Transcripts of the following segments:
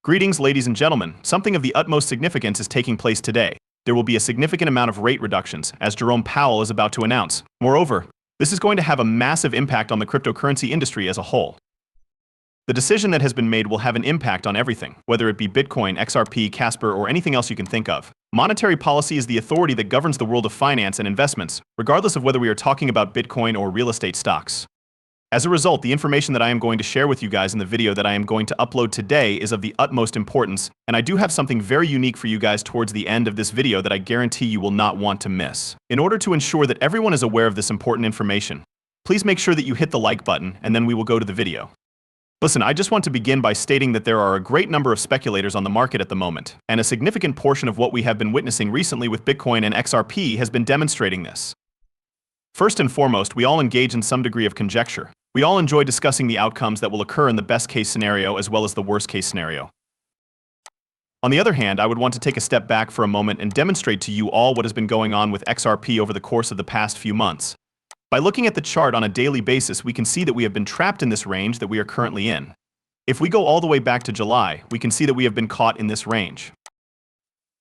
Greetings, ladies and gentlemen. Something of the utmost significance is taking place today. There will be a significant amount of rate reductions, as Jerome Powell is about to announce. Moreover, this is going to have a massive impact on the cryptocurrency industry as a whole. The decision that has been made will have an impact on everything, whether it be Bitcoin, XRP, Casper, or anything else you can think of. Monetary policy is the authority that governs the world of finance and investments, regardless of whether we are talking about Bitcoin or real estate stocks. As a result, the information that I am going to share with you guys in the video that I am going to upload today is of the utmost importance, and I do have something very unique for you guys towards the end of this video that I guarantee you will not want to miss. In order to ensure that everyone is aware of this important information, please make sure that you hit the like button, and then we will go to the video. Listen, I just want to begin by stating that there are a great number of speculators on the market at the moment, and a significant portion of what we have been witnessing recently with Bitcoin and XRP has been demonstrating this. First and foremost, we all engage in some degree of conjecture. We all enjoy discussing the outcomes that will occur in the best-case scenario as well as the worst-case scenario. On the other hand, I would want to take a step back for a moment and demonstrate to you all what has been going on with XRP over the course of the past few months. By looking at the chart on a daily basis, we can see that we have been trapped in this range that we are currently in. If we go all the way back to July, we can see that we have been caught in this range.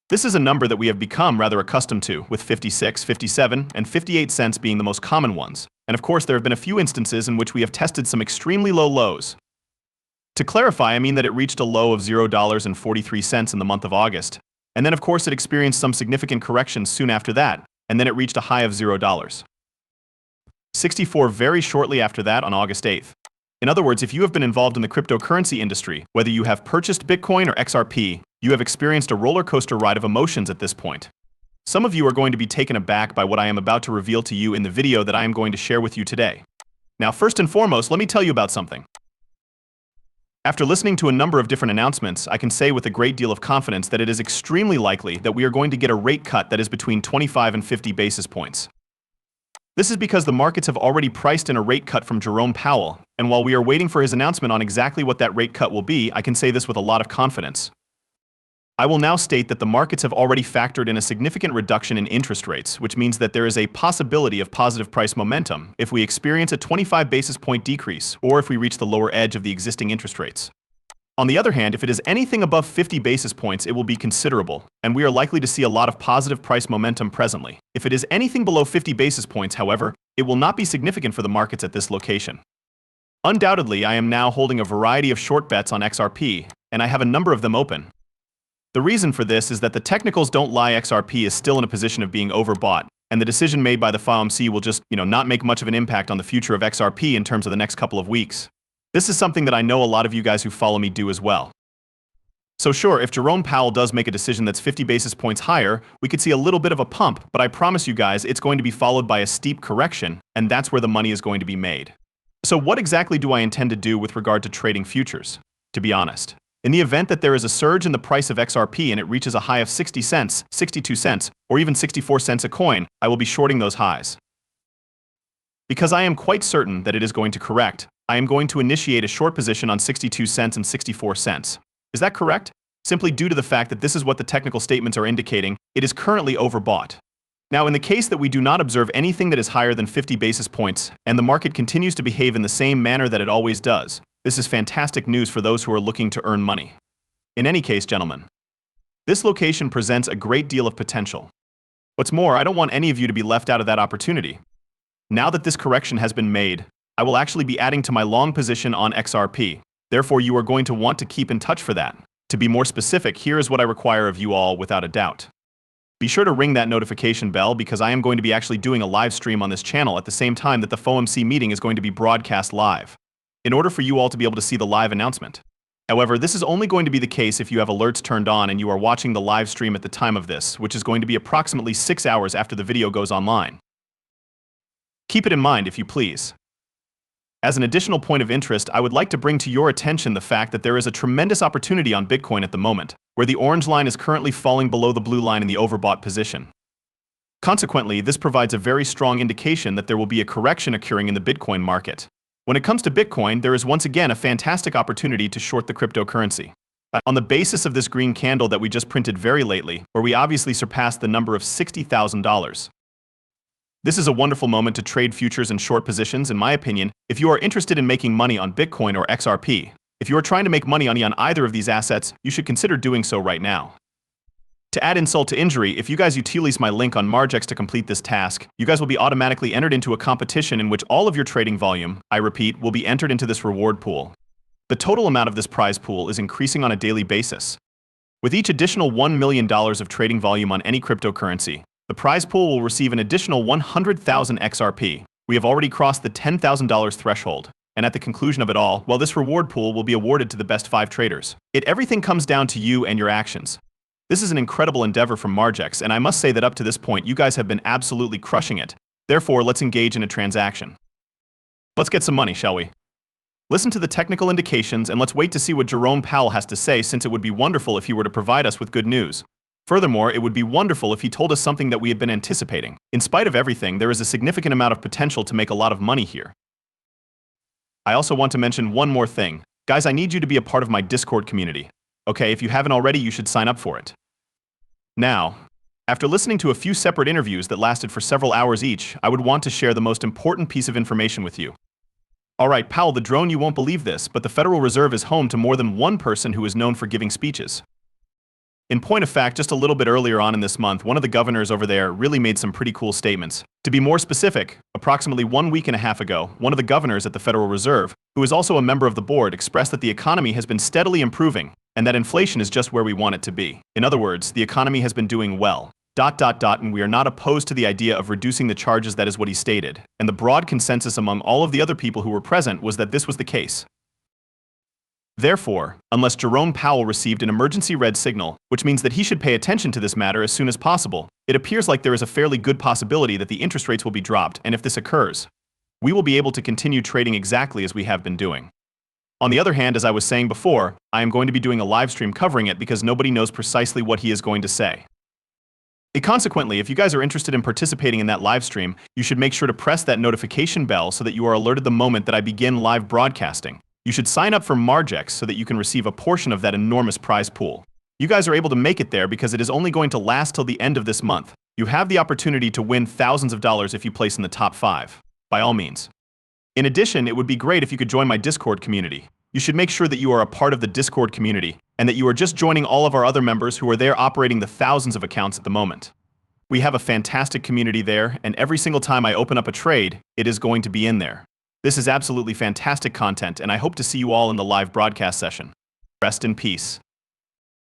This is a number that we have become rather accustomed to, with 56, 57, and 58 cents being the most common ones. And of course, there have been a few instances in which we have tested some extremely low lows. To clarify, I mean that it reached a low of $0.43 in the month of August. And then of course it experienced some significant corrections soon after that, and then it reached a high of $0.64 very shortly after that on August 8th. In other words, if you have been involved in the cryptocurrency industry, whether you have purchased Bitcoin or XRP, you have experienced a roller coaster ride of emotions at this point. Some of you are going to be taken aback by what I am about to reveal to you in the video that I am going to share with you today. Now, first and foremost, let me tell you about something. After listening to a number of different announcements, I can say with a great deal of confidence that it is extremely likely that we are going to get a rate cut that is between 25 and 50 basis points. This is because the markets have already priced in a rate cut from Jerome Powell, and while we are waiting for his announcement on exactly what that rate cut will be, I can say this with a lot of confidence. I will now state that the markets have already factored in a significant reduction in interest rates, which means that there is a possibility of positive price momentum if we experience a 25 basis point decrease or if we reach the lower edge of the existing interest rates. On the other hand, if it is anything above 50 basis points, it will be considerable, and we are likely to see a lot of positive price momentum presently. If it is anything below 50 basis points, however, it will not be significant for the markets at this location. Undoubtedly, I am now holding a variety of short bets on XRP, and I have a number of them open. The reason for this is that the technicals don't lie. XRP is still in a position of being overbought, and the decision made by the FOMC will just, not make much of an impact on the future of XRP in terms of the next couple of weeks. This is something that I know a lot of you guys who follow me do as well. So sure, if Jerome Powell does make a decision that's 50 basis points higher, we could see a little bit of a pump, but I promise you guys it's going to be followed by a steep correction, and that's where the money is going to be made. So what exactly do I intend to do with regard to trading futures, to be honest? In the event that there is a surge in the price of XRP and it reaches a high of 60 cents, 62 cents, or even 64 cents a coin, I will be shorting those highs. Because I am quite certain that it is going to correct, I am going to initiate a short position on 62 cents and 64 cents. Is that correct? Simply due to the fact that this is what the technical statements are indicating, it is currently overbought. Now, in the case that we do not observe anything that is higher than 50 basis points, and the market continues to behave in the same manner that it always does, this is fantastic news for those who are looking to earn money. In any case, gentlemen, this location presents a great deal of potential. What's more, I don't want any of you to be left out of that opportunity. Now that this correction has been made, I will actually be adding to my long position on XRP. Therefore, you are going to want to keep in touch for that. To be more specific, here is what I require of you all without a doubt. Be sure to ring that notification bell because I am going to be actually doing a live stream on this channel at the same time that the FOMC meeting is going to be broadcast live, in order for you all to be able to see the live announcement. However, this is only going to be the case if you have alerts turned on and you are watching the live stream at the time of this, which is going to be approximately 6 hours after the video goes online. Keep it in mind, if you please. As an additional point of interest, I would like to bring to your attention the fact that there is a tremendous opportunity on Bitcoin at the moment, where the orange line is currently falling below the blue line in the overbought position. Consequently, this provides a very strong indication that there will be a correction occurring in the Bitcoin market. When it comes to Bitcoin, there is once again a fantastic opportunity to short the cryptocurrency. On the basis of this green candle that we just printed very lately, where we obviously surpassed the number of $60,000. This is a wonderful moment to trade futures and short positions, in my opinion, if you are interested in making money on Bitcoin or XRP. If you are trying to make money on either of these assets, you should consider doing so right now. To add insult to injury, if you guys utilize my link on Margex to complete this task, you guys will be automatically entered into a competition in which all of your trading volume, I repeat, will be entered into this reward pool. The total amount of this prize pool is increasing on a daily basis. With each additional $1 million of trading volume on any cryptocurrency, the prize pool will receive an additional 100,000 XRP. We have already crossed the $10,000 threshold, and at the conclusion of it all, well, this reward pool will be awarded to the best 5 traders. Everything comes down to you and your actions. This is an incredible endeavor from Margex, and I must say that up to this point, you guys have been absolutely crushing it. Therefore, let's engage in a transaction. Let's get some money, shall we? Listen to the technical indications and let's wait to see what Jerome Powell has to say, since it would be wonderful if he were to provide us with good news. Furthermore, it would be wonderful if he told us something that we had been anticipating. In spite of everything, there is a significant amount of potential to make a lot of money here. I also want to mention one more thing. Guys, I need you to be a part of my Discord community. Okay, if you haven't already, you should sign up for it. Now, after listening to a few separate interviews that lasted for several hours each, I would want to share the most important piece of information with you. Alright, Powell, the drone, you won't believe this, but the Federal Reserve is home to more than one person who is known for giving speeches. In point of fact, just a little bit earlier on in this month, one of the governors over there really made some pretty cool statements. To be more specific, approximately 1 week and a half ago, one of the governors at the Federal Reserve, who is also a member of the board, expressed that the economy has been steadily improving, and that inflation is just where we want it to be. In other words, the economy has been doing well. And we are not opposed to the idea of reducing the charges. That is what he stated, and the broad consensus among all of the other people who were present was that this was the case. Therefore, unless Jerome Powell received an emergency red signal, which means that he should pay attention to this matter as soon as possible, it appears like there is a fairly good possibility that the interest rates will be dropped, and if this occurs, we will be able to continue trading exactly as we have been doing. On the other hand, as I was saying before, I am going to be doing a live stream covering it because nobody knows precisely what he is going to say. Consequently, if you guys are interested in participating in that live stream, you should make sure to press that notification bell so that you are alerted the moment that I begin live broadcasting. You should sign up for Margex so that you can receive a portion of that enormous prize pool. You guys are able to make it there because it is only going to last till the end of this month. You have the opportunity to win thousands of dollars if you place in the top 5. By all means. In addition, it would be great if you could join my Discord community. You should make sure that you are a part of the Discord community, and that you are just joining all of our other members who are there operating the thousands of accounts at the moment. We have a fantastic community there, and every single time I open up a trade, it is going to be in there. This is absolutely fantastic content, and I hope to see you all in the live broadcast session. Rest in peace.